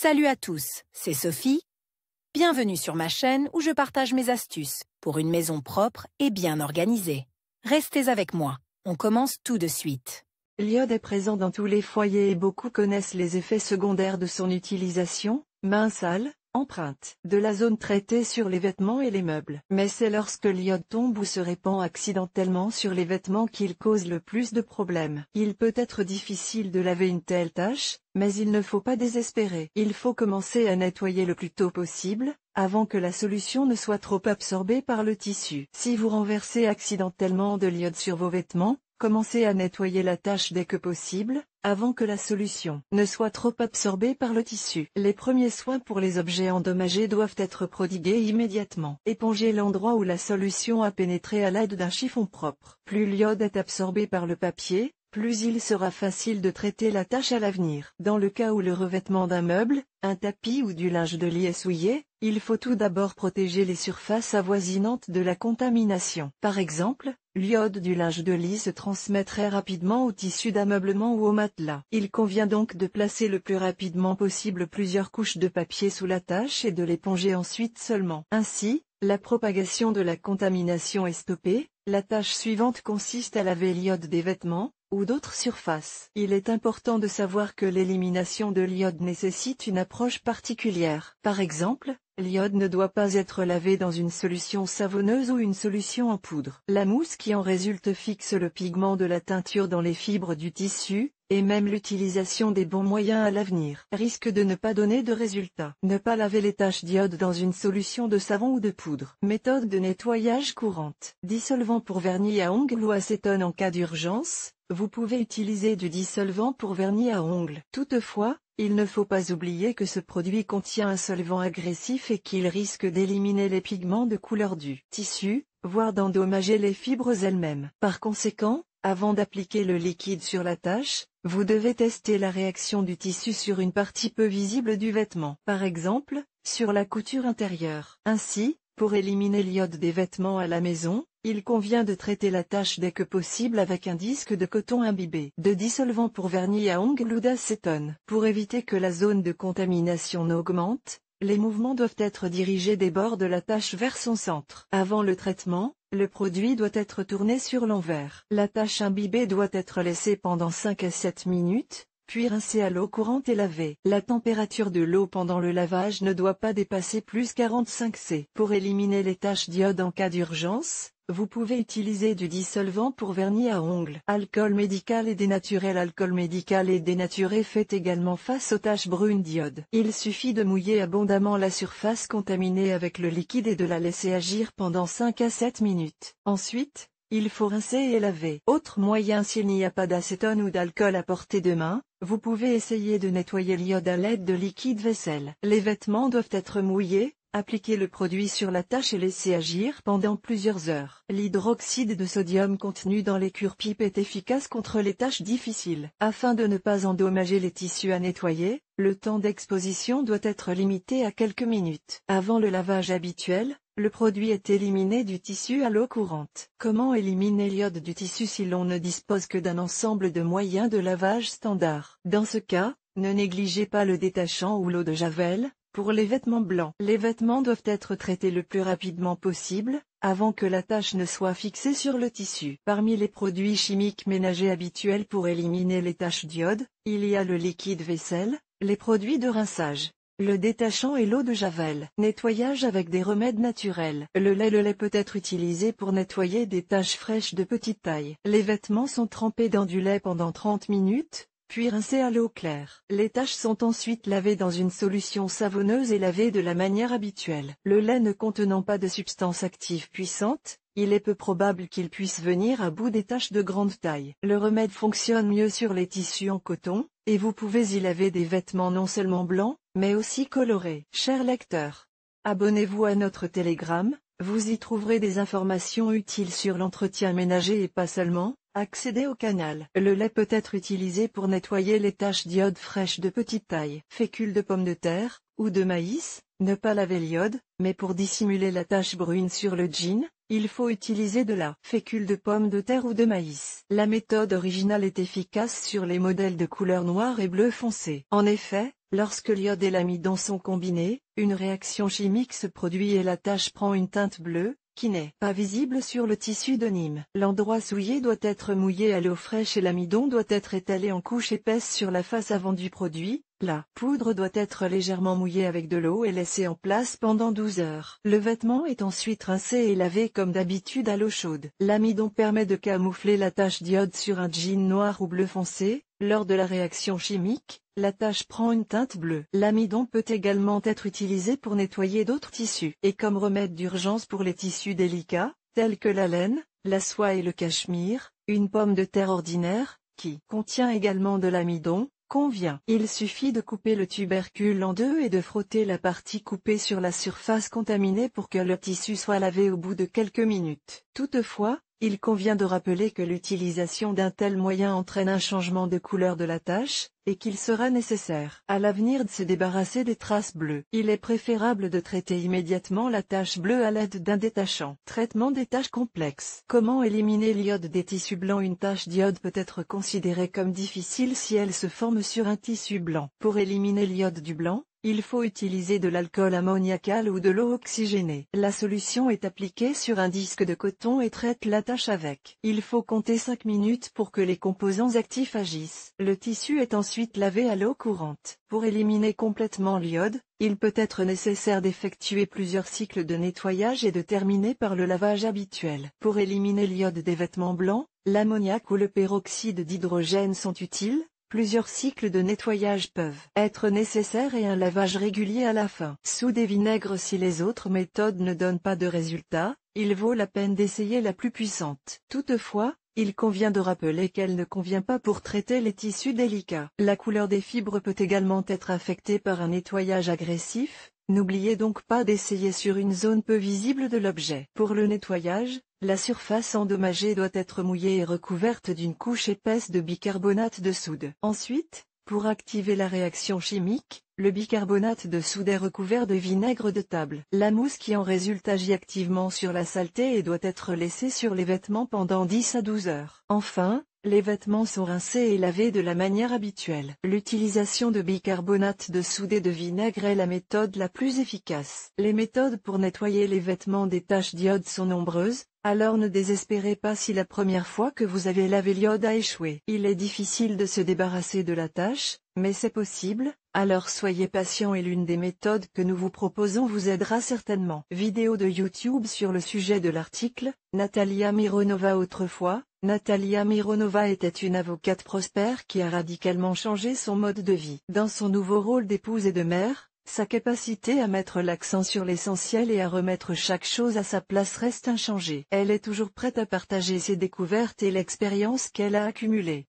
Salut à tous, c'est Sophie. Bienvenue sur ma chaîne où je partage mes astuces pour une maison propre et bien organisée. Restez avec moi, on commence tout de suite. L'iode est présent dans tous les foyers et beaucoup connaissent les effets secondaires de son utilisation, mains sales, empreintes de la zone traitée sur les vêtements et les meubles. Mais c'est lorsque l'iode tombe ou se répand accidentellement sur les vêtements qu'il cause le plus de problèmes. Il peut être difficile de laver une telle tâche, mais il ne faut pas désespérer. Il faut commencer à nettoyer le plus tôt possible, avant que la solution ne soit trop absorbée par le tissu. Si vous renversez accidentellement de l'iode sur vos vêtements, commencez à nettoyer la tâche dès que possible, avant que la solution ne soit trop absorbée par le tissu. Les premiers soins pour les objets endommagés doivent être prodigués immédiatement. Épongez l'endroit où la solution a pénétré à l'aide d'un chiffon propre. Plus l'iode est absorbé par le papier, plus il sera facile de traiter la tâche à l'avenir. Dans le cas où le revêtement d'un meuble, un tapis ou du linge de lit est souillé, il faut tout d'abord protéger les surfaces avoisinantes de la contamination. Par exemple, l'iode du linge de lit se transmet très rapidement au tissu d'ameublement ou au matelas. Il convient donc de placer le plus rapidement possible plusieurs couches de papier sous la tâche et de l'éponger ensuite seulement. Ainsi, la propagation de la contamination est stoppée. La tâche suivante consiste à laver l'iode des vêtements, ou d'autres surfaces. Il est important de savoir que l'élimination de l'iode nécessite une approche particulière. Par exemple, l'iode ne doit pas être lavé dans une solution savonneuse ou une solution en poudre. La mousse qui en résulte fixe le pigment de la teinture dans les fibres du tissu, et même l'utilisation des bons moyens à l'avenir risque de ne pas donner de résultat. Ne pas laver les taches d'iode dans une solution de savon ou de poudre. Méthode de nettoyage courante. Dissolvant pour vernis à ongles ou acétone en cas d'urgence. Vous pouvez utiliser du dissolvant pour vernis à ongles. Toutefois, il ne faut pas oublier que ce produit contient un solvant agressif et qu'il risque d'éliminer les pigments de couleur du tissu, voire d'endommager les fibres elles-mêmes. Par conséquent, avant d'appliquer le liquide sur la tâche, vous devez tester la réaction du tissu sur une partie peu visible du vêtement. Par exemple, sur la couture intérieure. Ainsi, pour éliminer l'iode des vêtements à la maison, il convient de traiter la tâche dès que possible avec un disque de coton imbibé de dissolvant pour vernis à ongles ou d'acétone. Pour éviter que la zone de contamination n'augmente, les mouvements doivent être dirigés des bords de la tâche vers son centre. Avant le traitement, le produit doit être tourné sur l'envers. La tâche imbibée doit être laissée pendant 5 à 7 minutes, puis rincée à l'eau courante et lavée. La température de l'eau pendant le lavage ne doit pas dépasser plus 45 C. Pour éliminer les taches d'iode en cas d'urgence, vous pouvez utiliser du dissolvant pour vernis à ongles. Alcool médical et dénaturé. L'alcool médical et dénaturé fait également face aux taches brunes d'iode. Il suffit de mouiller abondamment la surface contaminée avec le liquide et de la laisser agir pendant 5 à 7 minutes. Ensuite, il faut rincer et laver. Autre moyen: s'il n'y a pas d'acétone ou d'alcool à portée de main, vous pouvez essayer de nettoyer l'iode à l'aide de liquide vaisselle. Les vêtements doivent être mouillés. Appliquez le produit sur la tâche et laissez agir pendant plusieurs heures. L'hydroxyde de sodium contenu dans les cure-pipes est efficace contre les tâches difficiles. Afin de ne pas endommager les tissus à nettoyer, le temps d'exposition doit être limité à quelques minutes. Avant le lavage habituel, le produit est éliminé du tissu à l'eau courante. Comment éliminer l'iode du tissu si l'on ne dispose que d'un ensemble de moyens de lavage standard? Dans ce cas, ne négligez pas le détachant ou l'eau de Javel. Pour les vêtements blancs, les vêtements doivent être traités le plus rapidement possible, avant que la tâche ne soit fixée sur le tissu. Parmi les produits chimiques ménagers habituels pour éliminer les taches d'iode, il y a le liquide vaisselle, les produits de rinçage, le détachant et l'eau de Javel. Nettoyage avec des remèdes naturels. Le lait peut être utilisé pour nettoyer des taches fraîches de petite taille. Les vêtements sont trempés dans du lait pendant 30 minutes. Puis rincés à l'eau claire. Les taches sont ensuite lavées dans une solution savonneuse et lavées de la manière habituelle. Le lait ne contenant pas de substances actives puissantes, il est peu probable qu'il puisse venir à bout des taches de grande taille. Le remède fonctionne mieux sur les tissus en coton, et vous pouvez y laver des vêtements non seulement blancs, mais aussi colorés. Chers lecteurs, abonnez-vous à notre Telegram, vous y trouverez des informations utiles sur l'entretien ménager et pas seulement. Accédez au canal. Le lait peut être utilisé pour nettoyer les taches d'iode fraîches de petite taille. Fécule de pommes de terre, ou de maïs, ne pas laver l'iode, mais pour dissimuler la tache brune sur le jean, il faut utiliser de la fécule de pomme de terre ou de maïs. La méthode originale est efficace sur les modèles de couleur noir et bleu foncé. En effet, lorsque l'iode et l'amidon sont combinés, une réaction chimique se produit et la tache prend une teinte bleue, qui n'est pas visible sur le tissu de Nîmes. L'endroit souillé doit être mouillé à l'eau fraîche et l'amidon doit être étalé en couche épaisse sur la face avant du produit. La poudre doit être légèrement mouillée avec de l'eau et laissée en place pendant 12 heures. Le vêtement est ensuite rincé et lavé comme d'habitude à l'eau chaude. L'amidon permet de camoufler la tache d'iode sur un jean noir ou bleu foncé. Lors de la réaction chimique, la tache prend une teinte bleue. L'amidon peut également être utilisé pour nettoyer d'autres tissus. Et comme remède d'urgence pour les tissus délicats, tels que la laine, la soie et le cachemire, une pomme de terre ordinaire, qui contient également de l'amidon, convient. Il suffit de couper le tubercule en deux et de frotter la partie coupée sur la surface contaminée pour que le tissu soit lavé au bout de quelques minutes. Toutefois, il convient de rappeler que l'utilisation d'un tel moyen entraîne un changement de couleur de la tache, et qu'il sera nécessaire à l'avenir de se débarrasser des traces bleues. Il est préférable de traiter immédiatement la tache bleue à l'aide d'un détachant. Traitement des taches complexes. Comment éliminer l'iode des tissus blancs? Une tache d'iode peut être considérée comme difficile si elle se forme sur un tissu blanc. Pour éliminer l'iode du blanc, il faut utiliser de l'alcool ammoniacal ou de l'eau oxygénée. La solution est appliquée sur un disque de coton et traite la tache avec. Il faut compter 5 minutes pour que les composants actifs agissent. Le tissu est ensuite lavé à l'eau courante. Pour éliminer complètement l'iode, il peut être nécessaire d'effectuer plusieurs cycles de nettoyage et de terminer par le lavage habituel. Pour éliminer l'iode des vêtements blancs, l'ammoniac ou le peroxyde d'hydrogène sont utiles. Plusieurs cycles de nettoyage peuvent être nécessaires et un lavage régulier à la fin. Soude et vinaigre. Si les autres méthodes ne donnent pas de résultat, il vaut la peine d'essayer la plus puissante. Toutefois, il convient de rappeler qu'elle ne convient pas pour traiter les tissus délicats. La couleur des fibres peut également être affectée par un nettoyage agressif. N'oubliez donc pas d'essayer sur une zone peu visible de l'objet. Pour le nettoyage, la surface endommagée doit être mouillée et recouverte d'une couche épaisse de bicarbonate de soude. Ensuite, pour activer la réaction chimique, le bicarbonate de soude est recouvert de vinaigre de table. La mousse qui en résulte agit activement sur la saleté et doit être laissée sur les vêtements pendant 10 à 12 heures. Enfin, les vêtements sont rincés et lavés de la manière habituelle. L'utilisation de bicarbonate de soude et de vinaigre est la méthode la plus efficace. Les méthodes pour nettoyer les vêtements des taches d'iode sont nombreuses, alors ne désespérez pas si la première fois que vous avez lavé l'iode a échoué. Il est difficile de se débarrasser de la tache, mais c'est possible, alors soyez patient et l'une des méthodes que nous vous proposons vous aidera certainement. Vidéo de YouTube sur le sujet de l'article, Natalia Mironova. Autrefois, Natalia Mironova était une avocate prospère qui a radicalement changé son mode de vie. Dans son nouveau rôle d'épouse et de mère, sa capacité à mettre l'accent sur l'essentiel et à remettre chaque chose à sa place reste inchangée. Elle est toujours prête à partager ses découvertes et l'expérience qu'elle a accumulée.